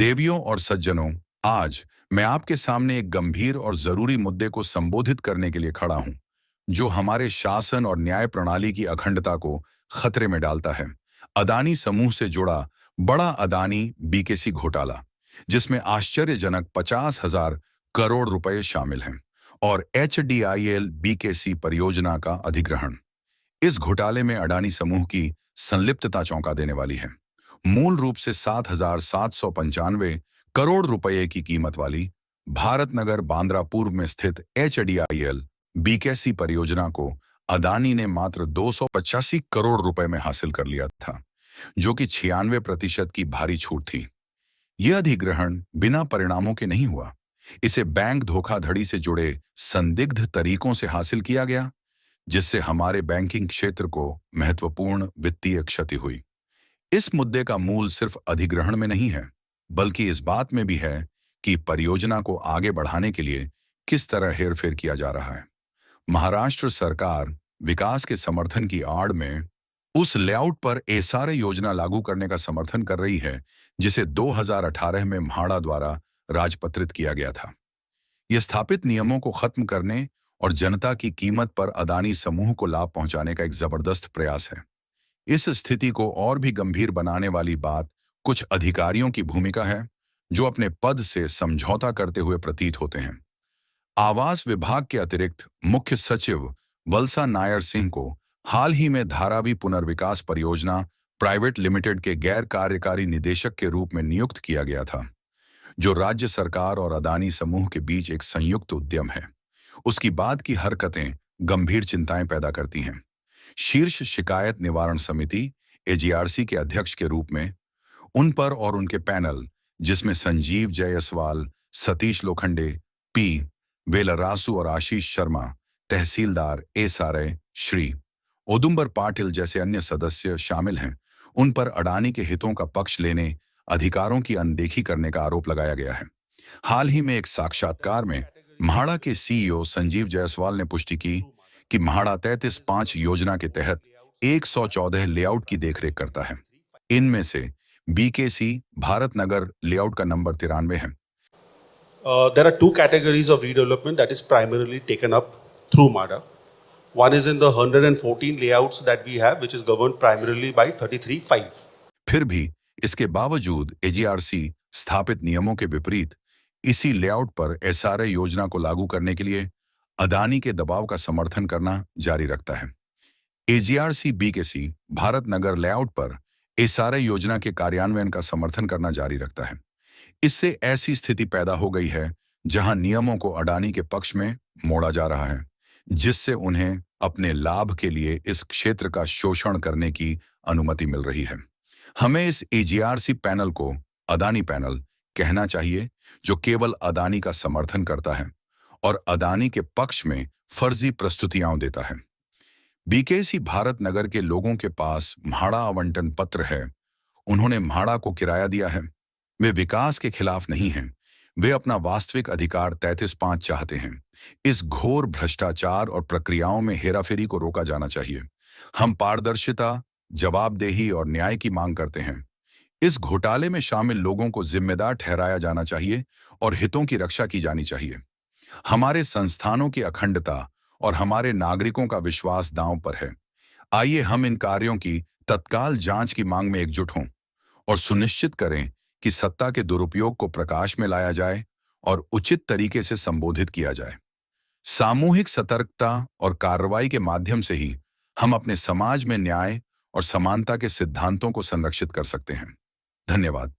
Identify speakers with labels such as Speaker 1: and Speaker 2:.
Speaker 1: देवियों और सज्जनों, आज मैं आपके सामने एक गंभीर और जरूरी मुद्दे को संबोधित करने के लिए खड़ा हूं, जो हमारे शासन और न्याय प्रणाली की अखंडता को खतरे में डालता है। अदानी समूह से जुड़ा बड़ा अदानी बीकेसी घोटाला, जिसमें आश्चर्यजनक 50,000 करोड़ रुपए शामिल हैं, और एचडीआईएल बीकेसी परियोजना का अधिग्रहण। इस घोटाले में अडानी समूह की संलिप्तता चौंका देने वाली है। मूल रूप से 7,795 करोड़ रुपए की कीमत वाली भारत नगर बांद्रा पूर्व में स्थित एचडीआईएल बीकेसी परियोजना को अदानी ने मात्र 285 करोड़ रुपए में हासिल कर लिया था, जो कि 96% की भारी छूट थी। यह अधिग्रहण बिना परिणामों के नहीं हुआ। इसे बैंक धोखाधड़ी से जुड़े संदिग्ध तरीकों से हासिल किया गया, जिससे हमारे बैंकिंग क्षेत्र को महत्वपूर्ण वित्तीय क्षति हुई। इस मुद्दे का मूल सिर्फ अधिग्रहण में नहीं है, बल्कि इस बात में भी है कि परियोजना को आगे बढ़ाने के लिए किस तरह हेरफेर किया जा रहा है। महाराष्ट्र सरकार विकास के समर्थन की आड़ में उस लेआउट पर एसआरए योजना लागू करने का समर्थन कर रही है, जिसे 2018 में म्हाडा द्वारा राजपत्रित किया गया था। यह स्थापित नियमों को खत्म करने और जनता की कीमत पर अदानी समूह को लाभ पहुंचाने का एक जबरदस्त प्रयास है। इस स्थिति को और भी गंभीर बनाने वाली बात कुछ अधिकारियों की भूमिका है, जो अपने पद से समझौता करते हुए प्रतीत होते हैं। आवास विभाग के अतिरिक्त मुख्य सचिव वल्सा नायर सिंह को हाल ही में धारावी पुनर्विकास परियोजना प्राइवेट लिमिटेड के गैर कार्यकारी निदेशक के रूप में नियुक्त किया गया था, जो राज्य सरकार और अदानी समूह के बीच एक संयुक्त उद्यम है। उसकी बाद की हरकतें गंभीर चिंताएं पैदा करती हैं। शीर्ष शिकायत निवारण समिति एजीआरसी के अध्यक्ष के रूप में उन पर और उनके पैनल, जिसमें संजीव जायसवाल, सतीश लोखंडे, पी वेलरासु और आशीष शर्मा, तहसीलदार एसआरए श्री औदुंबर पाटिल जैसे अन्य सदस्य शामिल हैं, उन पर अडानी के हितों का पक्ष लेने, अधिकारों की अनदेखी करने का आरोप लगाया गया है। हाल ही में एक साक्षात्कार में म्हाडा के सीईओ संजीव जायसवाल ने पुष्टि की कि म्हाडा 33-5 योजना के तहत 114 लेआउट की देखरेख करता है। इनमें से बीकेसी भारत नगर लेआउट का नंबर 93 है।
Speaker 2: There are two categories of redevelopment that is primarily taken up through MHADA. One is in the 114 layouts that we have, which is governed primarily by 33(5).
Speaker 1: फिर भी इसके बावजूद एजीआरसी स्थापित नियमों के विपरीत इसी लेआउट पर एसआरए योजना को लागू करने के लिए अदानी के दबाव का समर्थन करना जारी रखता है। एजीआरसी बीकेसी भारत नगर लेआउट पर एसआरए योजना के कार्यान्वयन का समर्थन करना जारी रखता है। इससे ऐसी स्थिति पैदा हो गई है जहां नियमों को अडानी के पक्ष में मोड़ा जा रहा है, जिससे उन्हें अपने लाभ के लिए इस क्षेत्र का शोषण करने की अनुमति मिल रही है। हमें इस एजीआरसी पैनल को अदानी पैनल कहना चाहिए, जो केवल अदानी का समर्थन करता है और अदानी के पक्ष में फर्जी प्रस्तुतियां देता है। बीकेसी भारत नगर के लोगों के पास म्हाडा आवंटन पत्र है। उन्होंने म्हाडा को किराया दिया है। वे विकास के खिलाफ नहीं हैं। वे अपना वास्तविक अधिकार 33(5) चाहते हैं। इस घोर भ्रष्टाचार और प्रक्रियाओं में हेराफेरी को रोका जाना चाहिए। हम पारदर्शिता, जवाबदेही और न्याय की मांग करते हैं। इस घोटाले में शामिल लोगों को जिम्मेदार ठहराया जाना चाहिए और हितों की रक्षा की जानी चाहिए। हमारे संस्थानों की अखंडता और हमारे नागरिकों का विश्वास दांव पर है। आइए हम इन कार्यों की तत्काल जांच की मांग में एकजुट हों और सुनिश्चित करें कि सत्ता के दुरुपयोग को प्रकाश में लाया जाए और उचित तरीके से संबोधित किया जाए। सामूहिक सतर्कता और कार्रवाई के माध्यम से ही हम अपने समाज में न्याय और समानता के सिद्धांतों को संरक्षित कर सकते हैं। धन्यवाद।